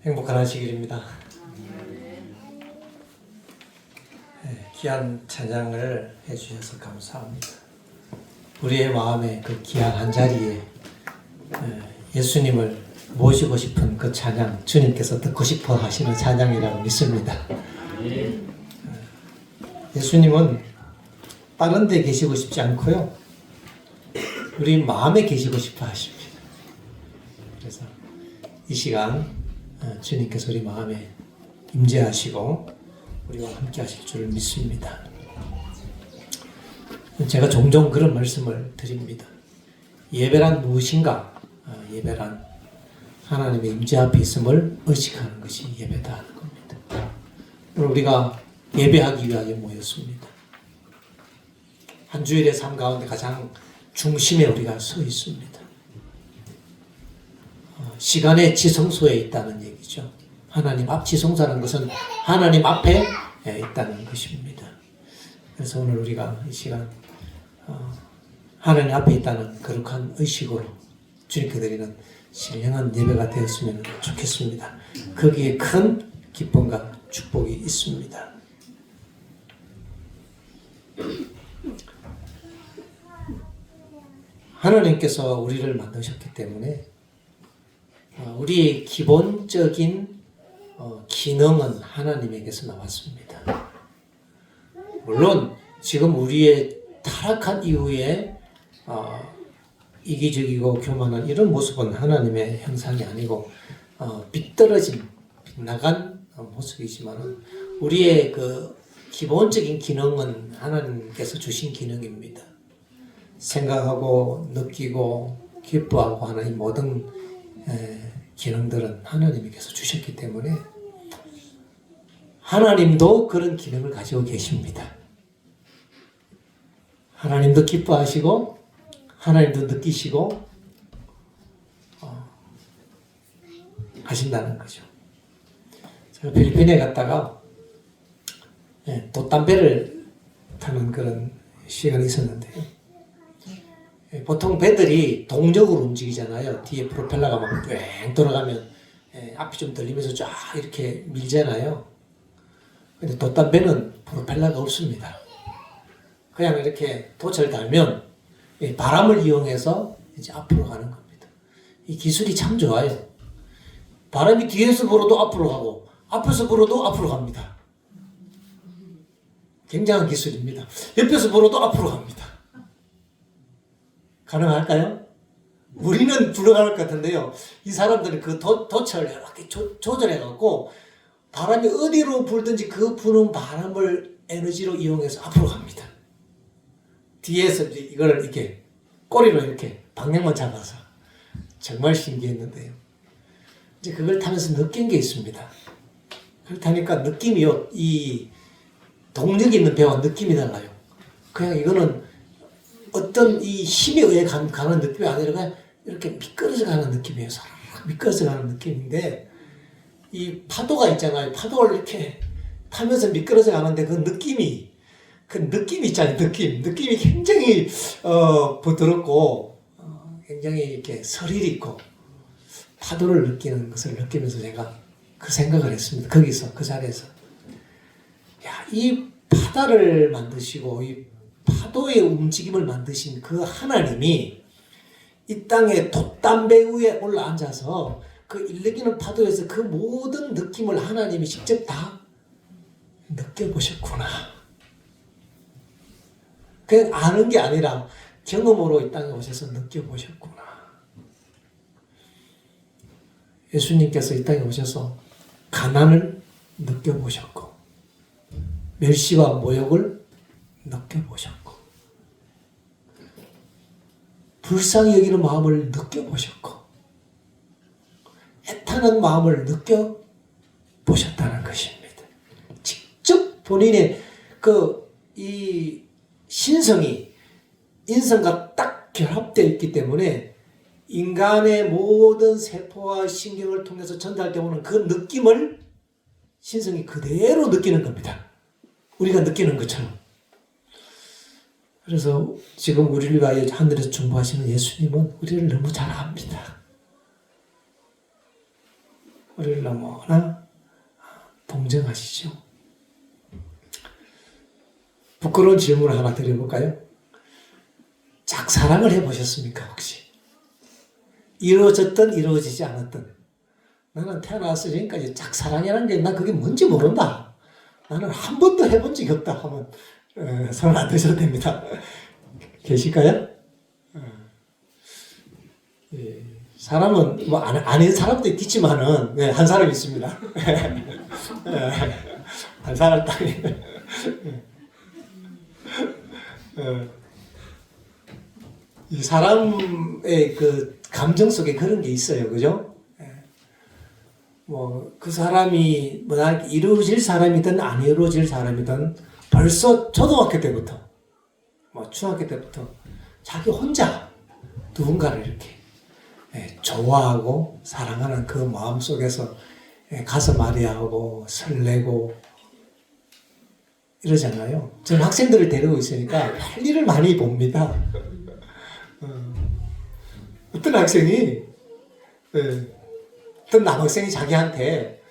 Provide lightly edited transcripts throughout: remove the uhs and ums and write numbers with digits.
행복한 하시길입니다. 귀한 찬양을 해주셔서 감사합니다. 우리의 마음에 그 귀한 한 자리에 예수님을 모시고 싶은 그 찬양, 주님께서 듣고 싶어 하시는 찬양이라고 믿습니다. 예수님은 다른 데 계시고 싶지 않고요, 우리 마음에 계시고 싶어 하십니다. 그래서 이 시간 주님께서 우리 마음에 임재하시고 우리와 함께 하실 줄 믿습니다. 제가 종종 그런 말씀을 드립니다. 예배란 무엇인가? 예배란 하나님의 임재 앞에 있음을 의식하는 것이 예배다 하는 겁니다. 오늘 우리가 예배하기 위하여 모였습니다. 한 주일의 삶 가운데 가장 중심에 우리가 서 있습니다. 시간의 지성소에 있다는 얘기죠. 하나님 앞 지성소라는 것은 하나님 앞에 있다는 것입니다. 그래서 오늘 우리가 이 시간 하나님 앞에 있다는 거룩한 의식으로 주님께 드리는 신령한 예배가 되었으면 좋겠습니다. 거기에 큰 기쁨과 축복이 있습니다. 하나님께서 우리를 만드셨기 때문에 우리의 기본적인 기능은 하나님에게서 나왔습니다. 물론 지금 우리의 타락한 이후에 이기적이고 교만한 이런 모습은 하나님의 형상이 아니고 빗떨어진 빗나간 모습이지만 우리의 그 기본적인 기능은 하나님께서 주신 기능입니다. 생각하고 느끼고 기뻐하고 하는 이 모든 기능들은 하나님께서 주셨기 때문에 하나님도 그런 기능을 가지고 계십니다. 하나님도 기뻐하시고 하나님도 느끼시고 하신다는 거죠. 제가 필리핀에 갔다가 돛담배를 타는 그런 시간이 있었는데요. 보통 배들이 동력으로 움직이잖아요. 뒤에 프로펠러가 막 뺑 돌아가면 앞이 좀 들리면서 쫙 이렇게 밀잖아요. 근데 돛담배는 프로펠러가 없습니다. 그냥 이렇게 돛을 달면 바람을 이용해서 이제 앞으로 가는 겁니다. 이 기술이 참 좋아요. 바람이 뒤에서 불어도 앞으로 가고 앞에서 불어도 앞으로 갑니다. 굉장한 기술입니다. 옆에서 불어도 앞으로 갑니다. 가능할까요? 우리는 불가능할 것 같은데요. 이 사람들은 그 돛을 이렇게 조절해갖고 바람이 어디로 불든지 그 부는 바람을 에너지로 이용해서 앞으로 갑니다. 뒤에서 이거를 이렇게 꼬리로 이렇게 방향만 잡아서 정말 신기했는데요. 이제 그걸 타면서 느낀 게 있습니다. 그걸 타니까 느낌이요, 이 동력이 있는 배와 느낌이 달라요. 그냥 이거는 어떤 이 힘에 의해 가는 느낌이 아니라 그냥 이렇게 미끄러져 가는 느낌이에요. 사르르 미끄러져 가는 느낌인데 이 파도가 있잖아요. 파도를 이렇게 타면서 미끄러져 가는데 그 느낌이 있잖아요. 느낌이 굉장히 부드럽고 굉장히 이렇게 스릴 있고 파도를 느끼는 것을 느끼면서 제가 그 생각을 했습니다. 거기서 그 자리에서 이 바다를 만드시고 이 파도의 움직임을 만드신 그 하나님이 이 땅에 돛담배 위에 올라앉아서 그 일렁이는 파도에서 그 모든 느낌을 하나님이 직접 다 느껴보셨구나. 그냥 아는 게 아니라 경험으로 이 땅에 오셔서 느껴보셨구나. 예수님께서 이 땅에 오셔서 가난을 느껴보셨고 멸시와 모욕을 느껴보셨고 불쌍히 여기는 마음을 느껴보셨고 애타는 마음을 느껴보셨다는 것입니다. 직접 본인의 이 신성이 인성과 딱 결합되어 있기 때문에 인간의 모든 세포와 신경을 통해서 전달되어 오는 그 느낌을 신성이 그대로 느끼는 겁니다. 우리가 느끼는 것처럼. 그래서 지금 우리를 위하여 하늘에서 중보하시는 예수님은 우리를 너무 잘 압니다. 우리를 너무나 동정하시죠. 부끄러운 질문을 하나 드려볼까요? 짝사랑을 해보셨습니까, 혹시? 이루어졌든 이루어지지 않았든. 나는 태어나서 지금까지 짝사랑이라는 게 난 그게 뭔지 모른다. 나는 한 번도 해본 적이 없다 하면 손 안 드셔도 됩니다. 계실까요? 예. 사람은 뭐 아닌 사람도 있겠지만은 네, 한 사람 있습니다. 한 사람 딱. 이 사람의 그 감정 속에 그런 게 있어요, 그죠? 뭐 그 사람이 뭐 이루어질 사람이든 안 이루어질 사람이든 벌써 초등학교 때부터, 뭐 중학교 때부터 자기 혼자 누군가를 이렇게 좋아하고 사랑하는 그 마음 속에서 가슴 아리하고 설레고 이러잖아요. 저는 학생들을 데리고 있으니까 할 일을 많이 봅니다. 어떤 학생이 어떤 남학생이 자기한테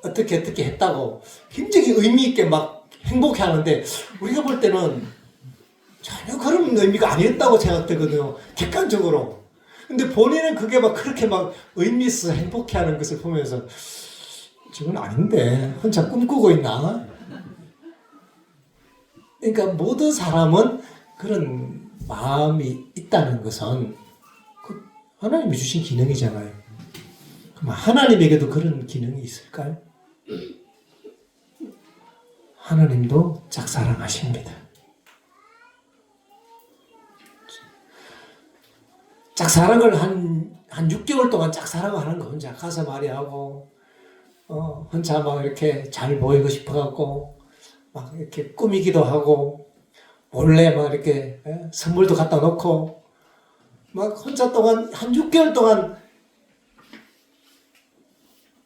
어떻게 했다고 굉장히 의미 있게 막 행복해 하는데 우리가 볼 때는 전혀 그런 의미가 아니었다고 생각되거든요. 객관적으로. 근데 본인은 그게 막 그렇게 막 의미 있어 행복해 하는 것을 보면서 저건 아닌데 혼자 꿈꾸고 있나? 그러니까 모든 사람은 그런 마음이 있다는 것은 하나님이 주신 기능이잖아요. 그럼 하나님에게도 그런 기능이 있을까요? 하나님도 짝사랑하십니다. 짝사랑을 한 6개월 동안 짝사랑을 하는 거 혼자 가서 말이하고 혼자 막 이렇게 잘 보이고 싶어갖고 막 이렇게 꾸미기도 하고 몰래 막 이렇게 선물도 갖다 놓고 막 혼자 동안 한 6개월 동안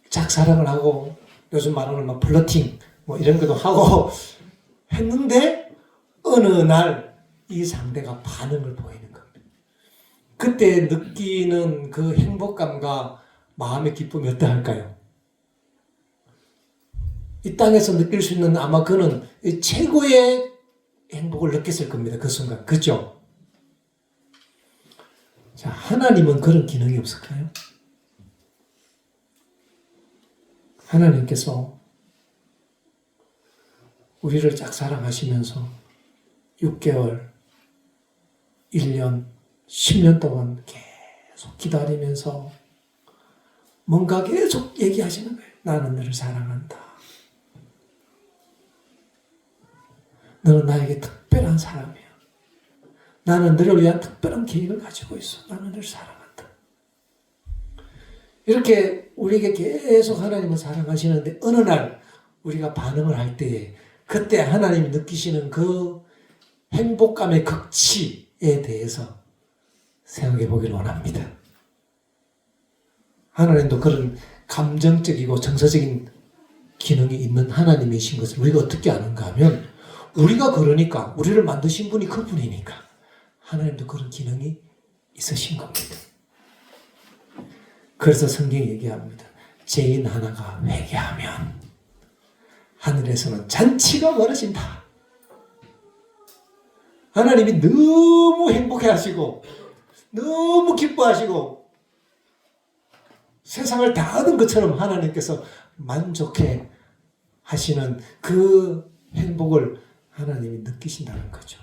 짝사랑을 하고 요즘 말하는 막 플러팅 뭐 이런 것도 하고 했는데 어느 날 이 상대가 반응을 보이는 겁니다. 그때 느끼는 그 행복감과 마음의 기쁨이 어떠할까요? 이 땅에서 느낄 수 있는 아마 그는 최고의 행복을 느꼈을 겁니다. 그 순간. 그죠? 자, 하나님은 그런 기능이 없을까요? 하나님께서 우리를 짝사랑하시면서 6개월, 1년, 10년 동안 계속 기다리면서 뭔가 계속 얘기하시는 거예요. 나는 너를 사랑한다. 너는 나에게 특별한 사람이야. 나는 너를 위한 특별한 계획을 가지고 있어. 나는 너를 사랑한다. 이렇게 우리에게 계속 하나님을 사랑하시는데 어느 날 우리가 반응을 할 때에 그때 하나님이 느끼시는 그 행복감의 극치에 대해서 생각해 보기를 원합니다. 하나님도 그런 감정적이고 정서적인 기능이 있는 하나님이신 것을 우리가 어떻게 아는가 하면 우리가 그러니까 우리를 만드신 분이 그분이니까 하나님도 그런 기능이 있으신 겁니다. 그래서 성경이 얘기합니다. 죄인 하나가 회개하면 하늘에서는 잔치가 벌어진다. 하나님이 너무 행복해하시고 너무 기뻐하시고 세상을 다 얻은 것처럼 하나님께서 만족해 하시는 그 행복을 하나님이 느끼신다는 거죠.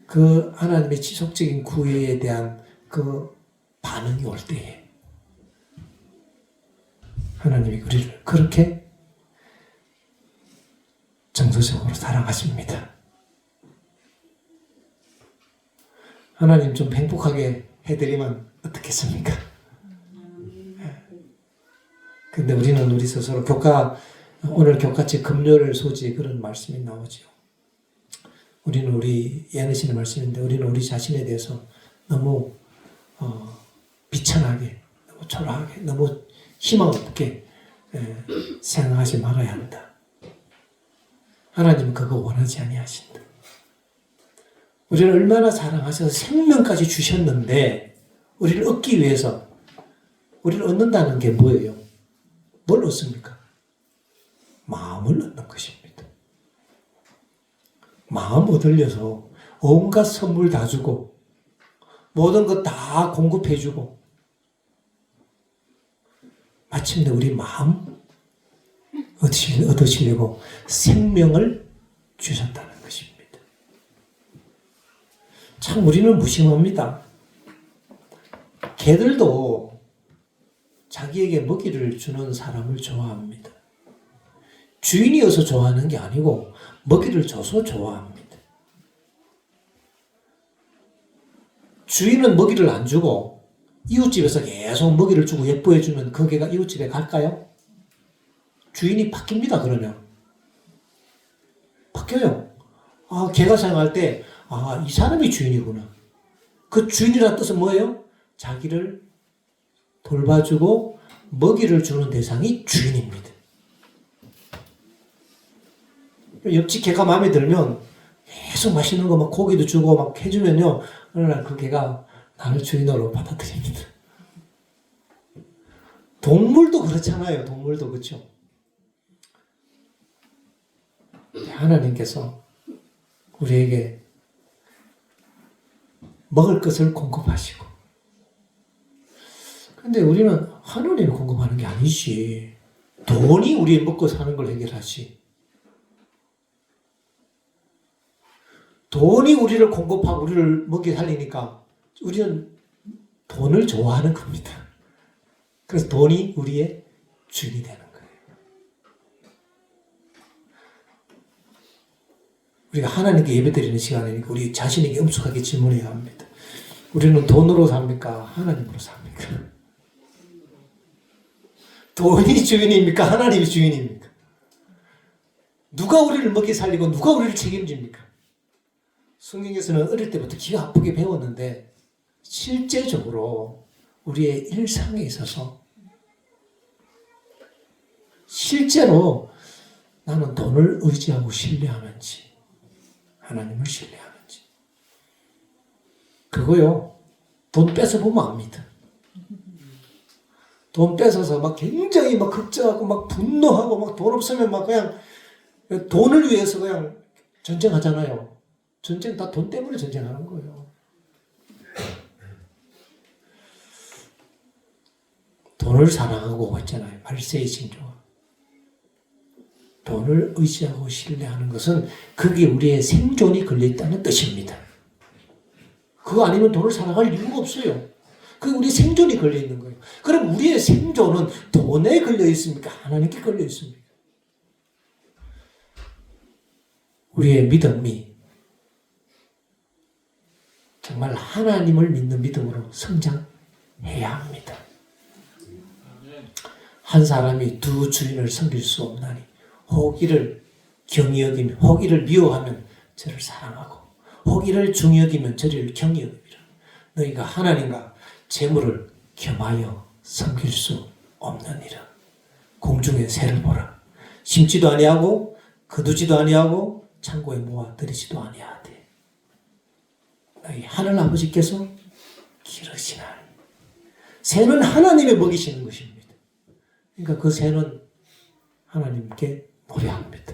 그 하나님의 지속적인 구애에 대한 그 반응이 올 때에 하나님이 우리를 그렇게 정서적으로 사랑하십니다. 하나님 좀 행복하게 해드리면 어떻겠습니까? 근데 우리는 우리 스스로 오늘 교과책 금요일 소지에 그런 말씀이 나오죠. 우리는 우리 예언하시는 말씀인데 우리는 우리 자신에 대해서 너무 비천하게, 너무 초라하게, 너무 희망 없게 생각하지 말아야 한다. 하나님은 그거 원하지 아니하신다. 우리를 얼마나 사랑하셔서 생명까지 주셨는데 우리를 얻기 위해서 우리를 얻는다는 게 뭐예요? 뭘 얻습니까? 마음을 얻는 것입니다. 마음 얻으려서 온갖 선물 다 주고 모든 것 다 공급해 주고 마침내 우리 마음 얻으시려고 생명을 주셨다는 것입니다. 참 우리는 무심합니다. 개들도 자기에게 먹이를 주는 사람을 좋아합니다. 주인이어서 좋아하는 게 아니고 먹이를 줘서 좋아합니다. 주인은 먹이를 안 주고 이웃집에서 계속 먹이를 주고 예뻐해주면 그 개가 이웃집에 갈까요? 주인이 바뀝니다. 그러면 바뀌어요. 개가 생각할 때 이 사람이 주인이구나. 그 주인이라는 뜻은 뭐예요? 자기를 돌봐주고 먹이를 주는 대상이 주인입니다. 옆집 개가 마음에 들면 계속 맛있는 거 막 고기도 주고 막 해주면요, 어느 날 그 개가 나를 주인으로 받아들입니다. 동물도 그렇잖아요. 동물도 그렇죠. 하나님께서 우리에게 먹을 것을 공급하시고, 근데 우리는 하나님이 공급하는 게 아니지. 돈이 우리 먹고 사는 걸 해결하지. 돈이 우리를 공급하고 우리를 먹여 살리니까 우리는 돈을 좋아하는 겁니다. 그래서 돈이 우리의 주인이 되는 거예요. 우리가 하나님께 예배드리는 시간이니까 우리 자신에게 엄숙하게 질문해야 합니다. 우리는 돈으로 삽니까? 하나님으로 삽니까? 돈이 주인입니까? 하나님이 주인입니까? 누가 우리를 먹여 살리고 누가 우리를 책임집니까? 성경에서는 어릴 때부터 기가 아프게 배웠는데 실제적으로 우리의 일상에 있어서 실제로 나는 돈을 의지하고 신뢰하는지 하나님을 신뢰하는지 그거요. 돈 뺏어보면 압니다. 돈 뺏어서 막 굉장히 막 걱정하고 막 분노하고 막 돈 없으면 막 그냥 돈을 위해서 그냥 전쟁하잖아요. 전쟁 다 돈 때문에 전쟁하는 거예요. 돈을 사랑하고 있잖아요. 말세의 징조가. 돈을 의지하고 신뢰하는 것은 그게 우리의 생존이 걸려있다는 뜻입니다. 그거 아니면 돈을 사랑할 이유가 없어요. 그게 우리의 생존이 걸려있는 거예요. 그럼 우리의 생존은 돈에 걸려있습니까? 하나님께 걸려있습니까? 우리의 믿음이 정말 하나님을 믿는 믿음으로 성장해야 합니다. 한 사람이 두 주인을 섬길 수 없나니 혹 이를 경히 여기면 혹 이를 미워하면 저를 사랑하고 혹 이를 중히 여기면 저를 경히 여기리라. 너희가 하나님과 재물을 겸하여 섬길 수 없느니라. 공중의 새를 보라. 심지도 아니하고 거두지도 아니하고 창고에 모아 들이지도 아니하되 너희 하늘 아버지께서 기르시나니. 새는 하나님의 먹이시는 것입니다. 그러니까 그 새는 하나님께 노래합니다.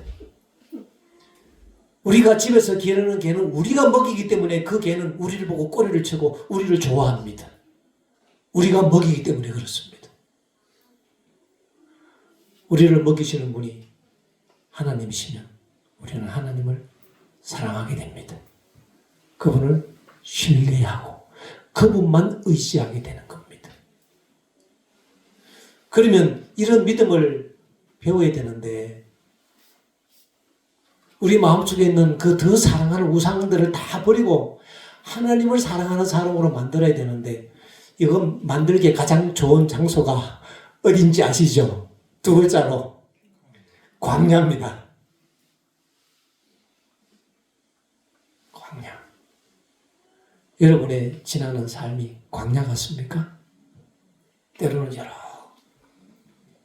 우리가 집에서 기르는 개는 우리가 먹이기 때문에 그 개는 우리를 보고 꼬리를 치고 우리를 좋아합니다. 우리가 먹이기 때문에 그렇습니다. 우리를 먹이시는 분이 하나님이시면 우리는 하나님을 사랑하게 됩니다. 그분을 신뢰하고 그분만 의지하게 되는 겁니다. 그러면 이런 믿음을 배워야 되는데 우리 마음속에 있는 그 더 사랑하는 우상들을 다 버리고 하나님을 사랑하는 사람으로 만들어야 되는데 이건 만들기에 가장 좋은 장소가 어딘지 아시죠? 두 글자로 광야입니다. 광야. 여러분의 지나는 삶이 광야 같습니까? 때로는 여러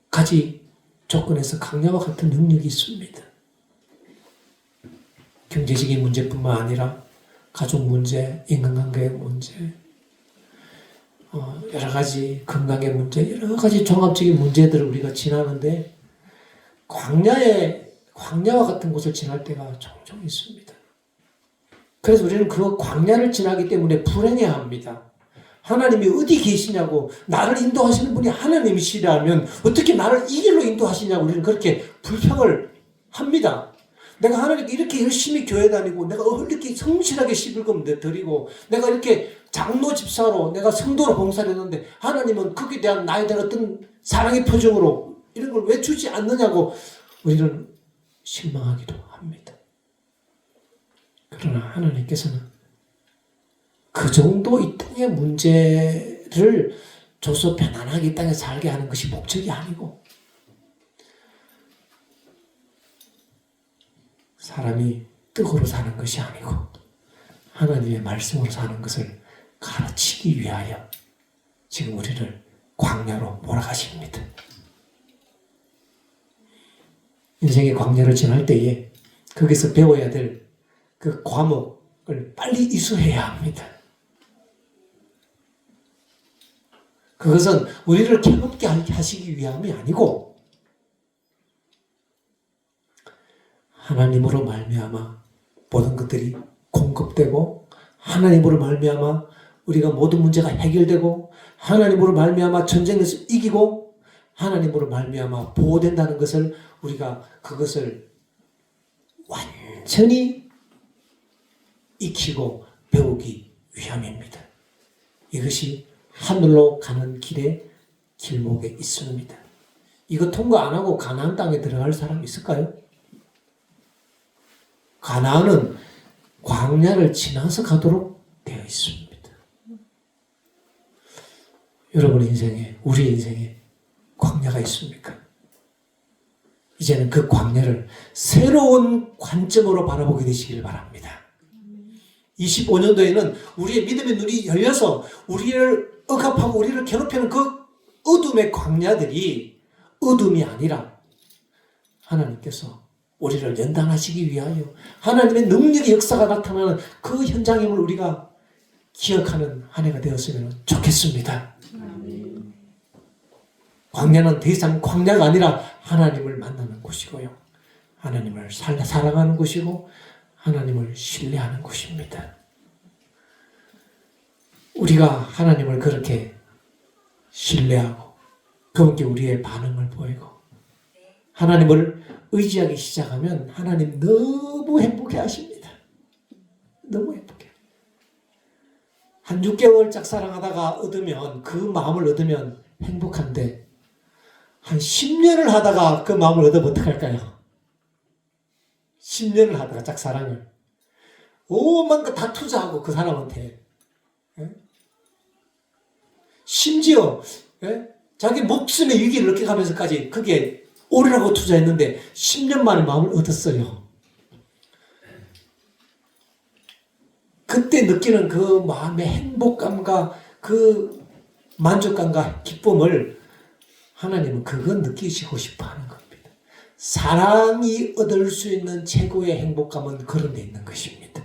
가지 조건에서 광야와 같은 능력이 있습니다. 경제적인 문제뿐만 아니라 가족 문제, 인간관계의 문제, 여러 가지 건강의 문제, 여러 가지 종합적인 문제들을 우리가 지나는데 광야와 같은 곳을 지날 때가 종종 있습니다. 그래서 우리는 그 광야를 지나기 때문에 불행해합니다. 하나님이 어디 계시냐고, 나를 인도하시는 분이 하나님이시라면 어떻게 나를 이 길로 인도하시냐고 우리는 그렇게 불평을 합니다. 내가 하나님께 이렇게 열심히 교회 다니고, 내가 이렇게 성실하게 11금 드리고, 내가 이렇게 장로 집사로, 내가 성도로 봉사를 했는데, 하나님은 거기에 대한 나에 대한 어떤 사랑의 표정으로 이런 걸 왜 주지 않느냐고 우리는 실망하기도 합니다. 그러나 하나님께서는 그 정도 이 땅의 문제를 줘서 편안하게 이 땅에 살게 하는 것이 목적이 아니고, 사람이 떡으로 사는 것이 아니고 하나님의 말씀으로 사는 것을 가르치기 위하여 지금 우리를 광야로 몰아가십니다. 인생의 광야를 지날 때에 거기서 배워야 될 그 과목을 빨리 이수해야 합니다. 그것은 우리를 경험케 하시기 위함이 아니고 하나님으로 말미암아 모든 것들이 공급되고, 하나님으로 말미암아 우리가 모든 문제가 해결되고, 하나님으로 말미암아 전쟁에서 이기고, 하나님으로 말미암아 보호된다는 것을 우리가 그것을 완전히 익히고 배우기 위함입니다. 이것이 하늘로 가는 길의 길목에 있습니다. 이거 통과 안 하고 가나안 땅에 들어갈 사람 있을까요? 가나안은 광야를 지나서 가도록 되어 있습니다. 여러분 인생에, 우리 인생에 광야가 있습니까? 이제는 그 광야를 새로운 관점으로 바라보게 되시길 바랍니다. 25년도에는 우리의 믿음의 눈이 열려서 우리를 억압하고 우리를 괴롭히는 그 어둠의 광야들이 어둠이 아니라 하나님께서 우리를 연단하시기 위하여 하나님의 능력의 역사가 나타나는 그 현장임을 우리가 기억하는 한 해가 되었으면 좋겠습니다. 광야는 더 이상 광야가 아니라 하나님을 만나는 곳이고요, 하나님을 사랑하는 곳이고 하나님을 신뢰하는 곳입니다. 우리가 하나님을 그렇게 신뢰하고 그분께 우리의 반응을 보이고 하나님을 의지하기 시작하면 하나님 너무 행복해 하십니다. 너무 행복해. 한 6개월 짝사랑하다가 얻으면, 그 마음을 얻으면 행복한데 한 10년을 하다가 그 마음을 얻으면 어떡할까요? 10년을 하다가 짝사랑을 오만 거 다 투자하고 그 사람한테, 심지어 자기 목숨의 위기를 느껴가면서까지 그게 오래라고 투자했는데 10년 만에 마음을 얻었어요. 그때 느끼는 그 마음의 행복감과 그 만족감과 기쁨을 하나님은 그건 느끼시고 싶어 하는 겁니다. 사랑이 얻을 수 있는 최고의 행복감은 그런 데 있는 것입니다.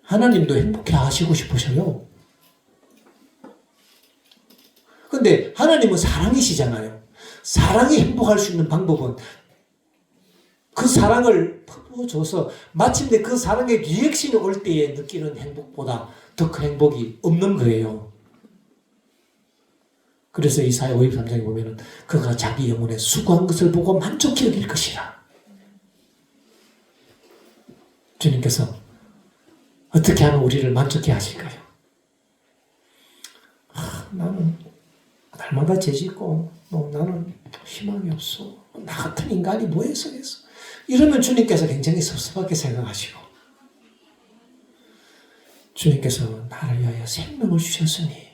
하나님도 행복해 하시고 싶으셔요. 근데 하나님은 사랑이시잖아요. 사랑이 행복할 수 있는 방법은 그 사랑을 퍼부어줘서 마침내 그 사랑의 리액션이 올 때에 느끼는 행복보다 더 큰 행복이 없는 거예요. 그래서 이사야 53장에 보면은 그가 자기 영혼에 수고한 것을 보고 만족해 여길 것이라. 주님께서 어떻게 하면 우리를 만족해 하실까요? 나는 날마다 죄짓고 나는 희망이 없어. 나 같은 인간이 뭐에 서겠어. 이러면 주님께서 굉장히 섭섭하게 생각하시고, 주님께서 나를 위하여 생명을 주셨으니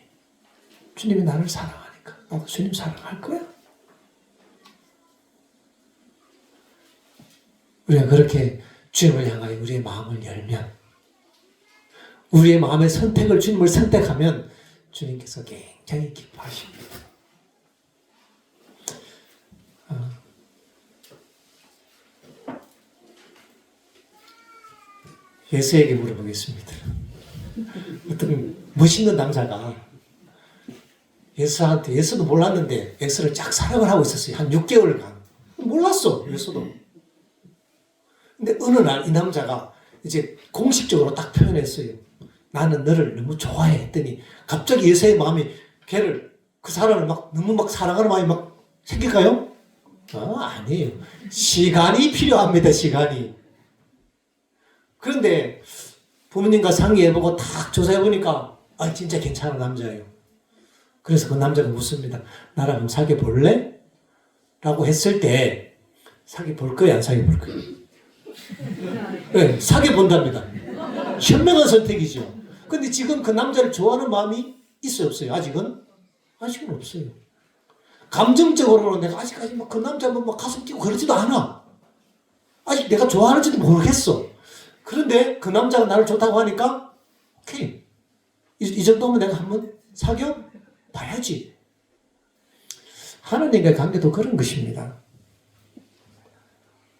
주님이 나를 사랑하니까 나도 주님 사랑할 거야. 우리가 그렇게 주님을 향하여 우리의 마음을 열면, 우리의 마음의 선택을 주님을 선택하면 주님께서 굉장히 기뻐하십니다. 예수에게 물어보겠습니다. 어떤 멋있는 남자가 예수한테, 예수도 몰랐는데 예수를 쫙 사랑을 하고 있었어요. 한 6개월간. 몰랐어, 예수도. 근데 어느 날 이 남자가 이제 공식적으로 딱 표현했어요. 나는 너를 너무 좋아해 했더니 갑자기 예수의 마음이 걔를, 그 사람을 막 너무 막 사랑하는 마음이 막 생길까요? 아니에요. 시간이 필요합니다, 시간이. 그런데 부모님과 상의해보고 딱 조사해보니까 진짜 괜찮은 남자예요. 그래서 그 남자가 묻습니다. 나랑 좀 사귀어 볼래? 라고 했을 때 사귀어 볼 거야, 안 사귀어 볼 거야? 네, 사귀어 본답니다. 현명한 선택이죠. 근데 지금 그 남자를 좋아하는 마음이 있어요, 없어요? 아직은? 아직은 없어요. 감정적으로는 내가 아직까지 막 그 남자 막 가슴 뛰고 그러지도 않아. 아직 내가 좋아하는지도 모르겠어. 그런데 그 남자가 나를 좋다고 하니까 오케이. 이 정도면 내가 한번 사귀어 봐야지. 하나님과의 관계도 그런 것입니다.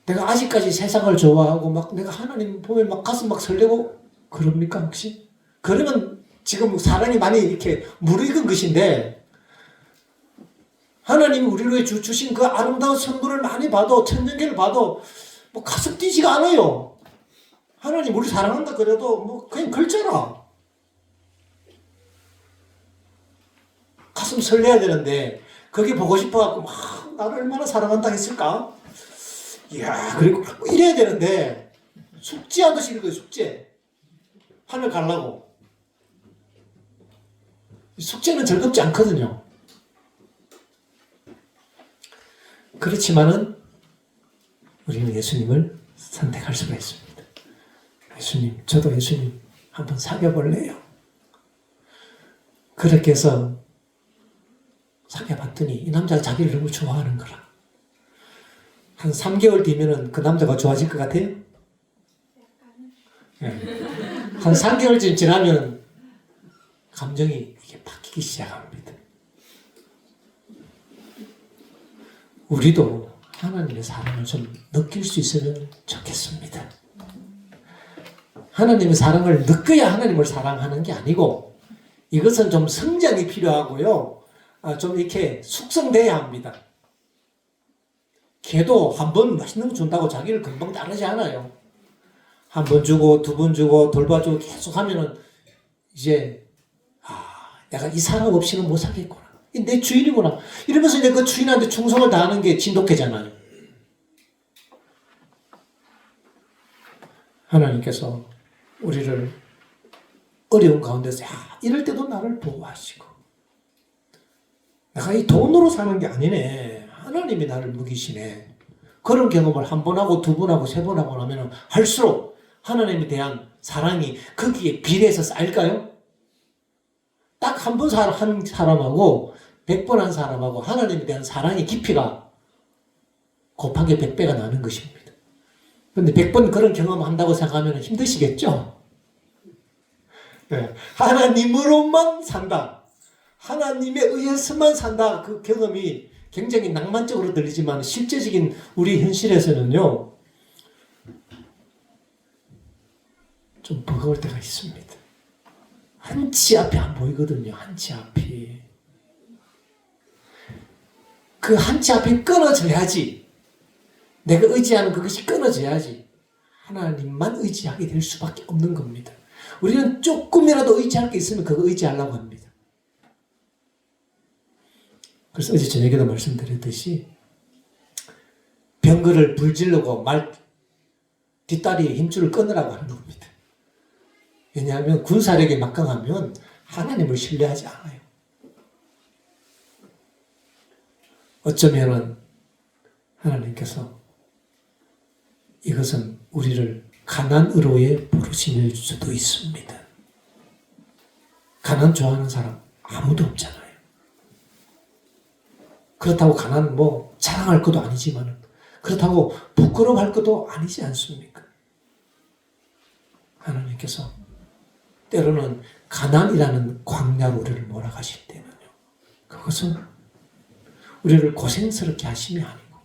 내가 아직까지 세상을 좋아하고 막 내가 하나님 보면 막 가슴 막 설레고 그럽니까 혹시? 그러면 지금 사랑이 많이 이렇게 무르익은 것인데, 하나님이 우리로 주신 그 아름다운 선물을 많이 봐도, 천년계를 봐도 뭐 가슴 뛰지가 않아요. 하나님 우리 사랑한다 그래도 뭐 그냥 글자라. 가슴 설레야 되는데 그게 보고 싶어갖고 막 나를 얼마나 사랑한다 했을까? 이야, 그리고 이래야 되는데 숙제하듯이 이거예요, 숙제. 하늘 가려고. 숙제는 즐겁지 않거든요. 그렇지만은 우리는 예수님을 선택할 수가 있습니다. 예수님, 저도 예수님 한번 사귀어볼래요. 그렇게 해서 사귀어봤더니 이 남자가 자기를 너무 좋아하는 거라. 한 3개월 뒤면은 그 남자가 좋아질 것 같아요? 네. 한 3개월쯤 지나면 감정이 이게 바뀌기 시작합니다. 우리도 하나님의 사랑을 좀 느낄 수 있으면 좋겠습니다. 하나님의 사랑을 느껴야 하나님을 사랑하는 게 아니고, 이것은 좀 성장이 필요하고요. 좀 이렇게 숙성돼야 합니다. 개도 한 번 맛있는 거 준다고 자기를 금방 따르지 않아요. 한 번 주고, 두 번 주고, 돌봐주고 계속 하면은 이제, 내가 이 사람 없이는 못 살겠구나. 내 주인이구나. 이러면서 이제 그 주인한테 충성을 다하는 게 진돗개잖아요. 하나님께서 우리를 어려운 가운데서 이럴 때도 나를 보호하시고, 내가 이 돈으로 사는 게 아니네. 하나님이 나를 먹이시네. 그런 경험을 한 번 하고 두 번 하고 세 번 하고 나면 할수록 하나님에 대한 사랑이 거기에 비례해서 쌓일까요? 딱 한 번 한 사람하고 100번 한 사람하고 하나님에 대한 사랑의 깊이가 곱하기 100배가 나는 것입니다. 그런데 100번 그런 경험을 한다고 생각하면 힘드시겠죠? 네. 하나님으로만 산다. 하나님에 의해서만 산다. 그 경험이 굉장히 낭만적으로 들리지만 실제적인 우리 현실에서는요, 좀 버거울 때가 있습니다. 한치 앞이 안 보이거든요. 한치 앞이. 그 한치 앞이 끊어져야지. 내가 의지하는 그것이 끊어져야지 하나님만 의지하게 될 수밖에 없는 겁니다. 우리는 조금이라도 의지할 게 있으면 그거 의지하려고 합니다. 그래서 어제 저녁에도 말씀드렸듯이 병거를 불지르고 말 뒷다리에 힘줄을 끊으라고 하는 겁니다. 왜냐하면 군사력이 막강하면 하나님을 신뢰하지 않아요. 어쩌면은 하나님께서 이것은 우리를 가난으로의 부르심일 수도 있습니다. 가난 좋아하는 사람 아무도 없잖아요. 그렇다고 가난 자랑할 것도 아니지만, 그렇다고 부끄러워할 것도 아니지 않습니까? 하나님께서 때로는 가난이라는 광야로 우리를 몰아가실 때는요, 그것은 우리를 고생스럽게 하심이 아니고,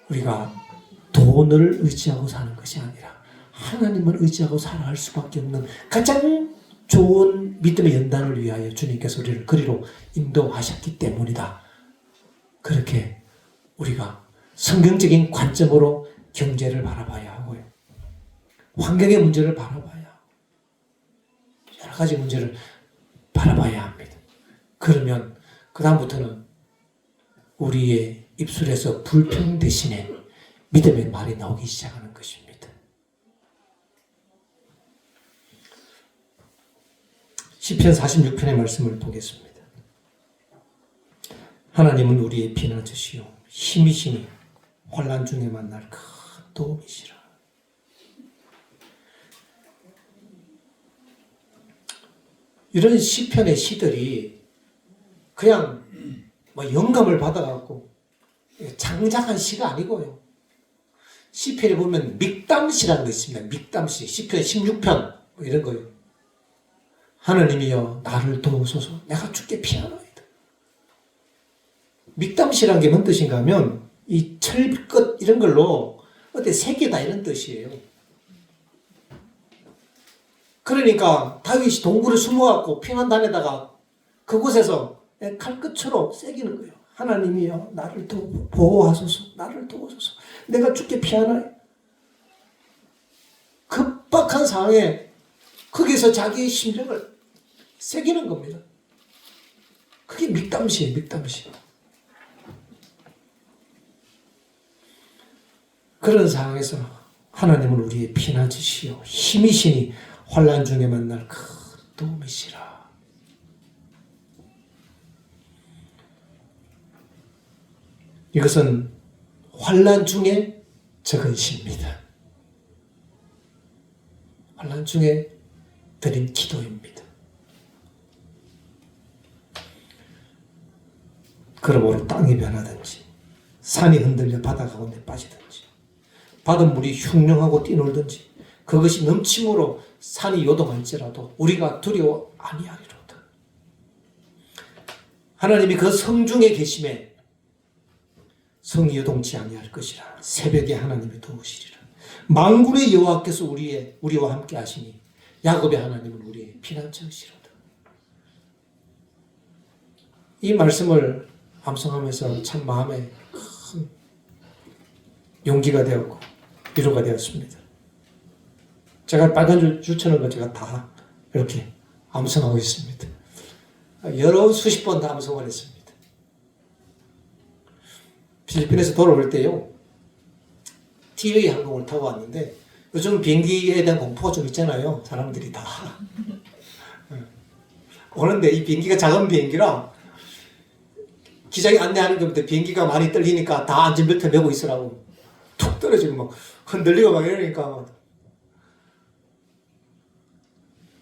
우리가 돈을 의지하고 사는 것이 아니라 하나님을 의지하고 살아갈 수밖에 없는 가장 좋은 믿음의 연단을 위하여 주님께서 우리를 그리로 인도하셨기 때문이다. 그렇게 우리가 성경적인 관점으로 경제를 바라봐야 하고요. 환경의 문제를 바라봐야 하고 여러 가지 문제를 바라봐야 합니다. 그러면 그 다음부터는 우리의 입술에서 불평 대신에 믿음의 말이 나오기 시작하는 것입니다. 시편 46편의 말씀을 보겠습니다. 하나님은 우리의 피난처시요 힘이시니 환난 중에 만날 큰 도움이시라. 이런 시편의 시들이 그냥 영감을 받아갖고 장작한 시가 아니고요. 시편에 보면 믹담시라는 거 있습니다. 믹담시, 시편 16편 이런 거요. 하나님이여 나를 도우소서 내가 죽게 피하나이다. 믹담시라는 게 뭔 뜻인가 하면 이 철끝 이런 걸로 어디 새기다 이런 뜻이에요. 그러니까 다윗이 동굴에 숨어갖고 피난단에다가 그곳에서 칼끝으로 새기는 거예요. 하나님이여 나를 보호하소서 나를 도우소서 내가 죽게 피하나요. 급박한 상황에 거기서 자기의 심정을 새기는 겁니다. 그게 믹담시예요. 믹담시. 그런 상황에서 하나님은 우리의 피난처시요 힘이시니 환난 중에 만날 큰 도움이시라. 이것은 환난 중에 적은 시입니다. 환난 중에 드린 기도입니다. 그러므로 땅이 변하든지 산이 흔들려 바다 가운데 빠지든지 바닷물이 흉령하고 뛰놀든지 그것이 넘침으로 산이 요동할지라도 우리가 두려워 아니하리로다. 하나님이 그 성중에 계심에 성이 요동치 아니할 것이라. 새벽에 하나님이 도우시리라. 만군의 여호와께서 우리와 함께 하시니 야곱의 하나님은 우리의 피난처시로다. 이 말씀을 암송하면서 참 마음에 큰 용기가 되었고 위로가 되었습니다. 제가 빨간 줄 쳐는 거 제가 다 이렇게 암송하고 있습니다. 수십 번 다 암송을 했습니다. 필리핀에서 돌아올 때요. TA 항공을 타고 왔는데 요즘 비행기에 대한 공포가 좀 있잖아요. 사람들이 다. 오는데 이 비행기가 작은 비행기라 기장이 안내하는 것부터 비행기가 많이 떨리니까 다 안전벨트 메고 있으라고 툭 떨어지고 막 흔들리고 막 이러니까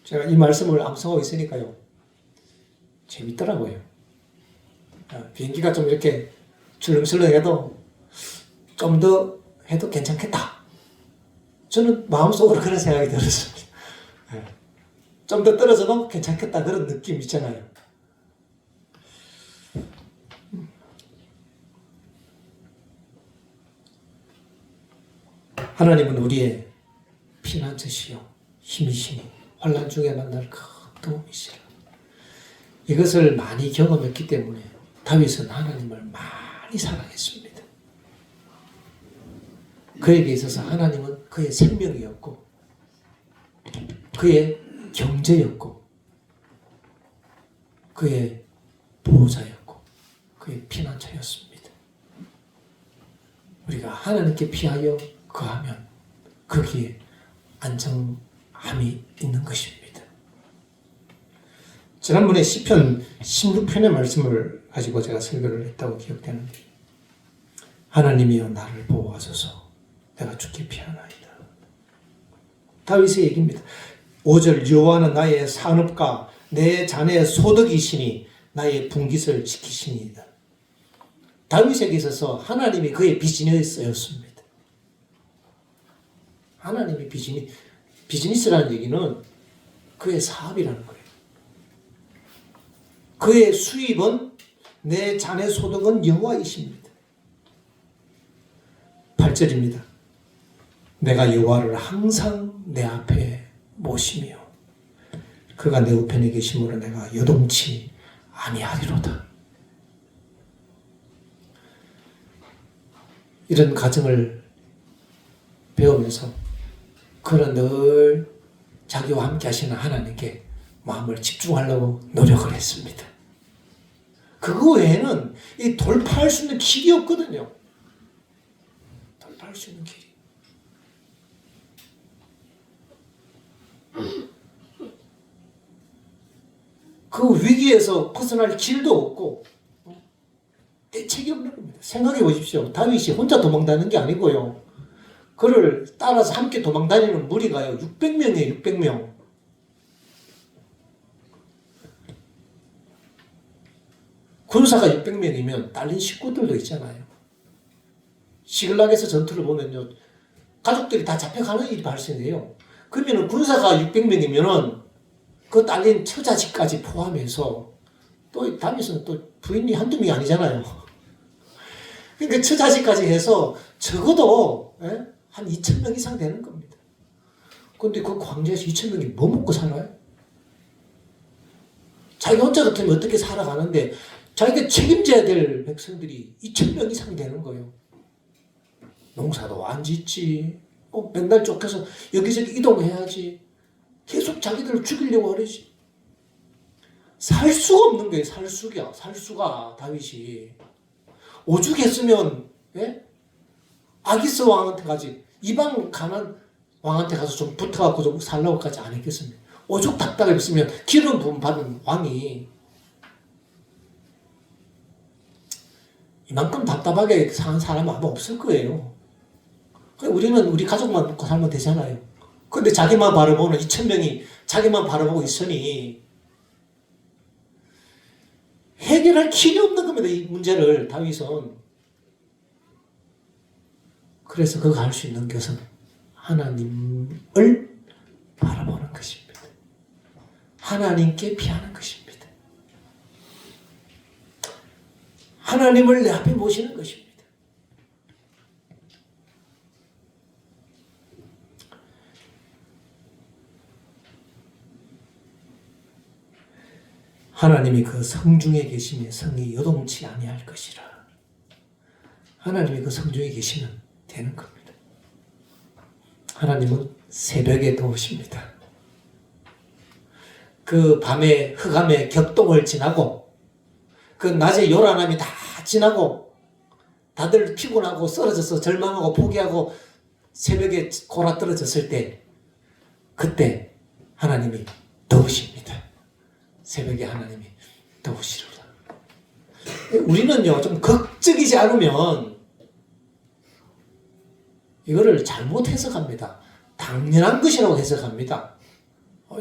제가 이 말씀을 암송하고 있으니까요. 재밌더라고요. 비행기가 좀 이렇게 출렁출렁해도 좀 더 해도 괜찮겠다. 저는 마음속으로 그런 생각이 들었습니다. 좀 더 떨어져도 괜찮겠다 그런 느낌 있잖아요. 하나님은 우리의 피난처시요 힘이시니 환난 중에 만날 큰 도움이시라. 이것을 많이 경험했기 때문에 다윗은 하나님을 많이 사랑했습니다. 그에게 있어서 하나님은 그의 생명이었고 그의 경제였고 그의 보호자였고 그의 피난처였습니다. 우리가 하나님께 피하여 거하면 거기에 안정함이 있는 것입니다. 지난번에 시편 16편의 말씀을 가지고 제가 설교를 했다고 기억되는데 하나님이여 나를 보호하소서 내가 죽게 피하나이다. 다윗의 얘기입니다. 5절 여호와는 나의 산업과 내 자네의 소득이시니 나의 분깃을 지키시니이다. 다윗에게 있어서 하나님이 그의 비즈니스였습니다. 하나님의 비즈니스라는 얘기는 그의 사업이라는 거예요. 그의 수입은 내 자네 소득은 여호와이십니다. 8절입니다. 내가 여호와를 항상 내 앞에 모시며 그가 내 우편에 계심으로 내가 요동치 아니하리로다. 이런 가정을 배우면서 그는 늘 자기와 함께 하시는 하나님께 마음을 집중하려고 노력을 했습니다. 그거 외에는 이 돌파할 수 있는 길이 없거든요. 돌파할 수 있는 길이. 그 위기에서 벗어날 길도 없고 대책이 없는 겁니다. 생각해 보십시오. 다윗이 혼자 도망다니는 게 아니고요. 그를 따라서 함께 도망다니는 무리가요. 600명이에요. 600명. 군사가 600명이면 딸린 식구들도 있잖아요. 시글락에서 전투를 보면요. 가족들이 다 잡혀가는 일이 발생해요. 그러면 군사가 600명이면은 그 딸린 처자식까지 포함해서 또 다윗은 또 부인이 한두 명이 아니잖아요. 그러니까 처자식까지 해서 적어도 한 2,000명 이상 되는 겁니다. 그런데 그 광야에서 2,000명이 뭐 먹고 살아요? 자기 혼자 같으면 어떻게 살아가는데 자기가 책임져야 될 백성들이 2,000명 이상 되는 거예요. 농사도 안 짓지. 맨날 쫓겨서 여기저기 이동해야지. 계속 자기들을 죽이려고 하지. 살 수가 없는 거예요. 살 수가 다윗이. 오죽했으면 아기스 왕한테 가지 이방 가난 왕한테 가서 좀 붙어갖고 좀 살라고까지 안 했겠습니까? 오죽 답답했으면 기름 부음 받은 왕이 이만큼 답답하게 사는 사람은 아마 없을 거예요. 우리는 우리 가족만 먹고 살면 되잖아요. 근데 자기만 바라보는 2,000명이 자기만 바라보고 있으니 해결할 길이 없는 겁니다. 이 문제를 다윗은. 그래서 그가 할 수 있는 것은 하나님을 바라보는 것입니다. 하나님께 피하는 것입니다. 하나님을 내 앞에 모시는 것입니다. 하나님이 그 성중에 계시며 성이 요동치 아니할 것이라. 하나님이 그 성중에 계시면 되는 겁니다. 하나님은 새벽에 도우십니다. 그 밤에 흑암의 격동을 지나고 그 낮에 요란함이 다 지나고 다들 피곤하고 쓰러져서 절망하고 포기하고 새벽에 골아떨어졌을 때 그때 하나님이 도우십니다. 새벽에 하나님이 도우시리라. 우리는요 좀 극적이지 않으면 이거를 잘못 해석합니다. 당연한 것이라고 해석합니다.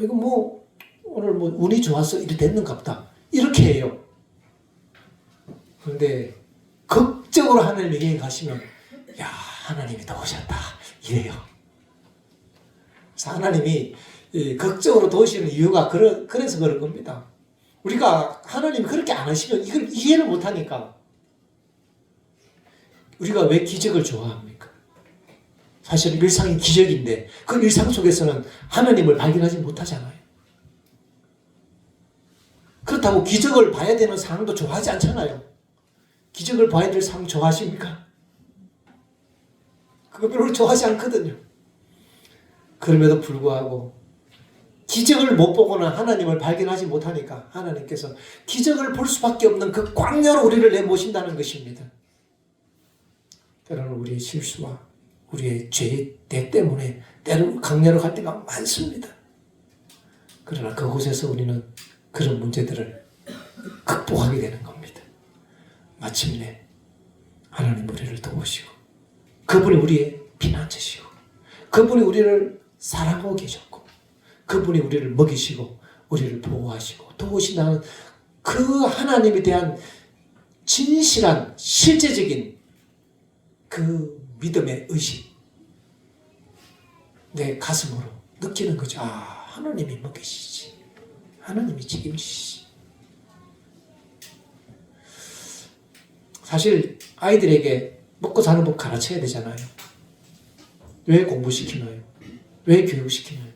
이거 뭐 오늘 뭐 운이 좋아서 이렇게 됐는가 보다 이렇게 해요. 그런데 극적으로 하나님에게 가시면 야 하나님이 도우셨다 이래요. 그래서 하나님이 극적으로 도우시는 이유가 그래서 그런 겁니다. 우리가 하나님이 그렇게 안 하시면 이걸 이해를 못하니까. 우리가 왜 기적을 좋아합니까? 사실 일상이 기적인데 그 일상 속에서는 하나님을 발견하지 못하잖아요. 그렇다고 기적을 봐야 되는 상황도 좋아하지 않잖아요. 기적을 봐야 될 상황 좋아하십니까? 그거 별로 좋아하지 않거든요. 그럼에도 불구하고 기적을 못 보거나 하나님을 발견하지 못하니까 하나님께서 기적을 볼 수밖에 없는 그 광야로 우리를 내모신다는 것입니다. 때로는 우리의 실수와 우리의 죄의 대 때문에 때로 강야로 갈 때가 많습니다. 그러나 그곳에서 우리는 그런 문제들을 극복하게 되는 겁니다. 마침내 하나님 우리를 도우시고 그분이 우리의 피난처시고 그분이 우리를 사랑하고 계셨고 그분이 우리를 먹이시고 우리를 보호하시고 도우신다는 그 하나님에 대한 진실한 실제적인 그 믿음의 의식 내 가슴으로 느끼는 거죠. 하나님이 먹이시지 하나님이 책임지시지. 사실 아이들에게 먹고 사는 법 가르쳐야 되잖아요. 왜 공부시키나요? 왜 교육시키나요?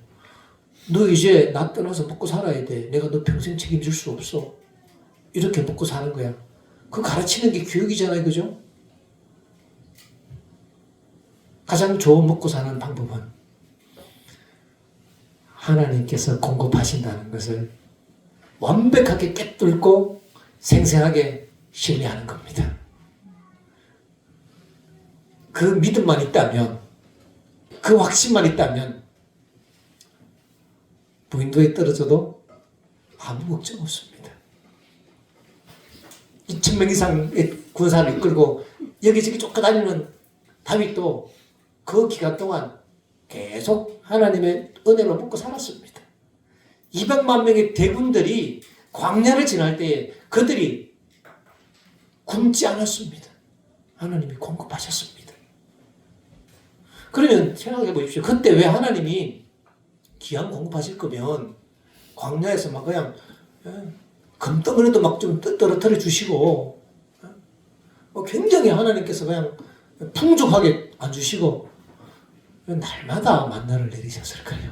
너 이제 나 떠나서 먹고 살아야 돼. 내가 너 평생 책임질 수 없어. 이렇게 먹고 사는 거야. 그 가르치는 게 교육이잖아요. 그죠? 가장 좋은 먹고 사는 방법은 하나님께서 공급하신다는 것을 완벽하게 깨뚫고 생생하게 신뢰하는 겁니다. 그 믿음만 있다면, 그 확신만 있다면 무인도에 떨어져도 아무 걱정 없습니다. 2,000명 이상의 군사를 이끌고 여기저기 쫓아다니는 다윗도 그 기간 동안 계속 하나님의 은혜로 먹고 살았습니다. 200만 명의 대군들이 광야를 지날 때에 그들이 굶지 않았습니다. 하나님이 공급하셨습니다. 그러면 생각해 보십시오. 그때 왜 하나님이 기한 공급하실 거면 광야에서 막 그냥 금덩어리도 막 좀 떨어뜨려 주시고 굉장히 하나님께서 그냥 풍족하게 안 주시고 날마다 만나를 내리셨을까요?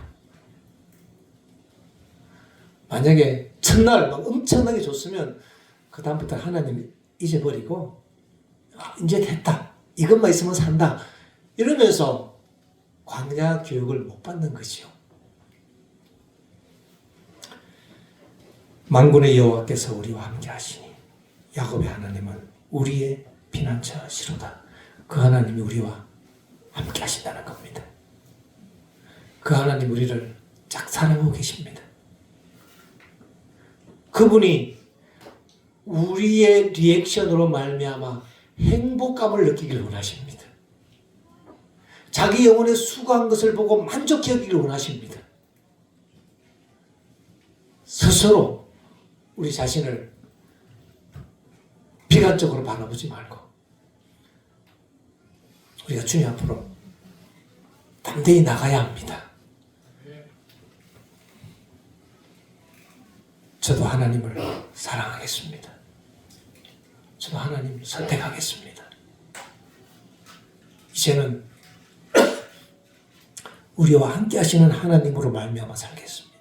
만약에 첫날 막 엄청나게 줬으면 그 다음부터 하나님 잊어버리고 이제 됐다. 이것만 있으면 산다. 이러면서 광야 교육을 못 받는 거죠. 만군의 여호와께서 우리와 함께 하시니 야곱의 하나님은 우리의 피난처시로다. 그 하나님이 우리와 함께 하신다는 겁니다. 그 하나님 우리를 짝 사랑하고 계십니다. 그분이 우리의 리액션으로 말미암아 행복감을 느끼기를 원하십니다. 자기 영혼에 수고한 것을 보고 만족해 하기를 원하십니다. 스스로 우리 자신을 비관적으로 바라보지 말고 우리가 주님 앞으로 담대히 나가야 합니다. 저도 하나님을 사랑하겠습니다. 저도 하나님을 선택하겠습니다. 이제는 우리와 함께 하시는 하나님으로 말미암아 살겠습니다.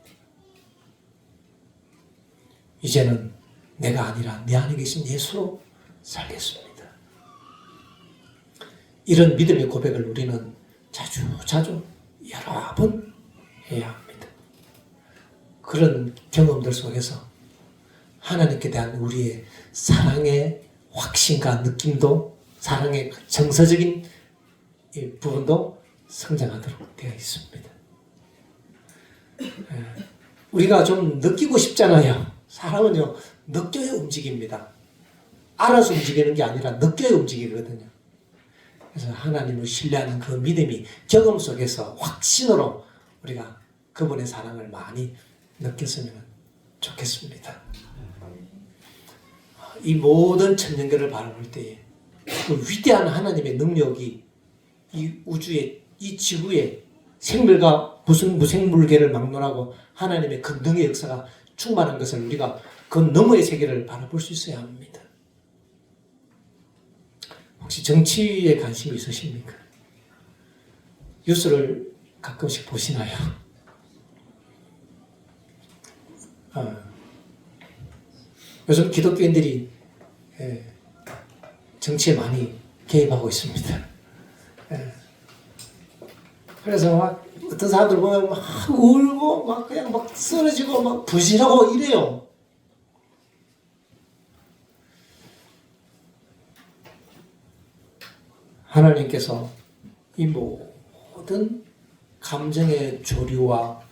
이제는 내가 아니라 내 안에 계신 예수로 살겠습니다. 이런 믿음의 고백을 우리는 자주 여러 번 해야 합니다. 그런 경험들 속에서 하나님께 대한 우리의 사랑의 확신과 느낌도, 사랑의 정서적인 부분도 성장하도록 되어 있습니다. 우리가 좀 느끼고 싶잖아요. 사람은요, 느껴야 움직입니다. 알아서 움직이는 게 아니라 느껴야 움직이거든요. 그래서 하나님을 신뢰하는 그 믿음이 경험 속에서 확신으로 우리가 그분의 사랑을 많이 느꼈으면 좋겠습니다. 이 모든 천년계를 바라볼 때에 그 위대한 하나님의 능력이 이 우주에, 이 지구에 생물과 무생물계를 막론하고 하나님의 권능의 역사가 충만한 것을 우리가 그 너머의 세계를 바라볼 수 있어야 합니다. 혹시 정치에 관심이 있으십니까? 뉴스를 가끔씩 보시나요? 요즘 기독교인들이 정치에 많이 개입하고 있습니다. 그래서 막 어떤 사람들 보면 막 울고 막 그냥 막 쓰러지고 막 부실하고 이래요. 하나님께서 이 모든 감정의 조류와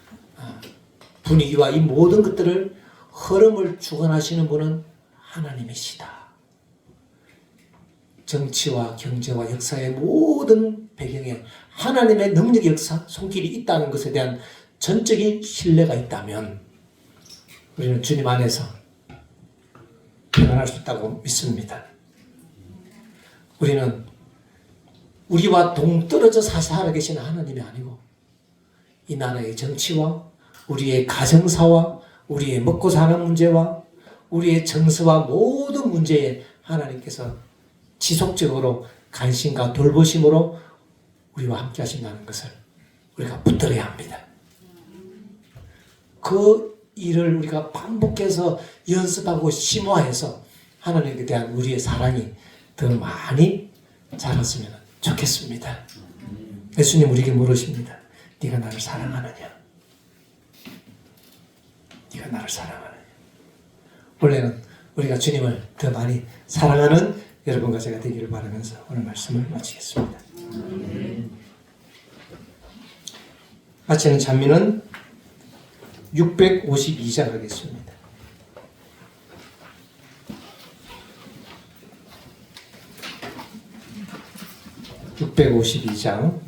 분위기와 이 모든 것들을 흐름을 주관하시는 분은 하나님이시다. 정치와 경제와 역사의 모든 배경에 하나님의 능력의 역사, 손길이 있다는 것에 대한 전적인 신뢰가 있다면 우리는 주님 안에서 평안할 수 있다고 믿습니다. 우리는 우리와 동떨어져 살아계시는 하나님이 아니고 이 나라의 정치와 우리의 가정사와 우리의 먹고 사는 문제와 우리의 정서와 모든 문제에 하나님께서 지속적으로 관심과 돌보심으로 우리와 함께 하신다는 것을 우리가 붙들어야 합니다. 그 일을 우리가 반복해서 연습하고 심화해서 하나님에 대한 우리의 사랑이 더 많이 자랐으면 좋겠습니다. 예수님 우리에게 물으십니다. 네가 나를 사랑하느냐? 네가 나를 사랑하느냐? 원래는 우리가 주님을 더 많이 사랑하는 여러분과 제가 되기를 바라면서 오늘 말씀을 마치겠습니다. 마치는 찬미는 652장 하겠습니다. 652장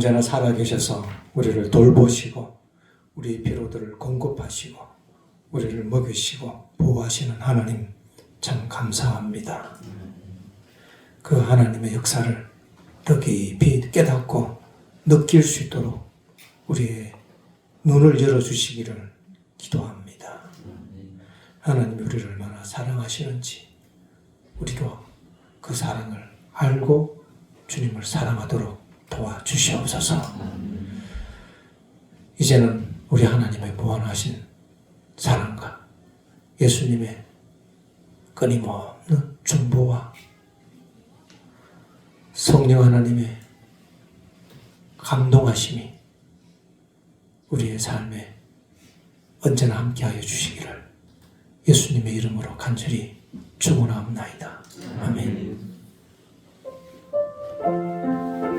언제나 살아계셔서 우리를 돌보시고 우리의 필요들을 공급하시고 우리를 먹이시고 보호하시는 하나님 참 감사합니다. 그 하나님의 역사를 더 깊이 깨닫고 느낄 수 있도록 우리의 눈을 열어주시기를 기도합니다. 하나님이 우리를 얼마나 사랑하시는지 우리도 그 사랑을 알고 주님을 사랑하도록 도와주시옵소서. 이제는 우리 하나님의 무한하신 사랑과 예수님의 끊임없는 중보와 성령 하나님의 감동하심이 우리의 삶에 언제나 함께하여 주시기를 예수님의 이름으로 간절히 축원하옵나이다. 아멘.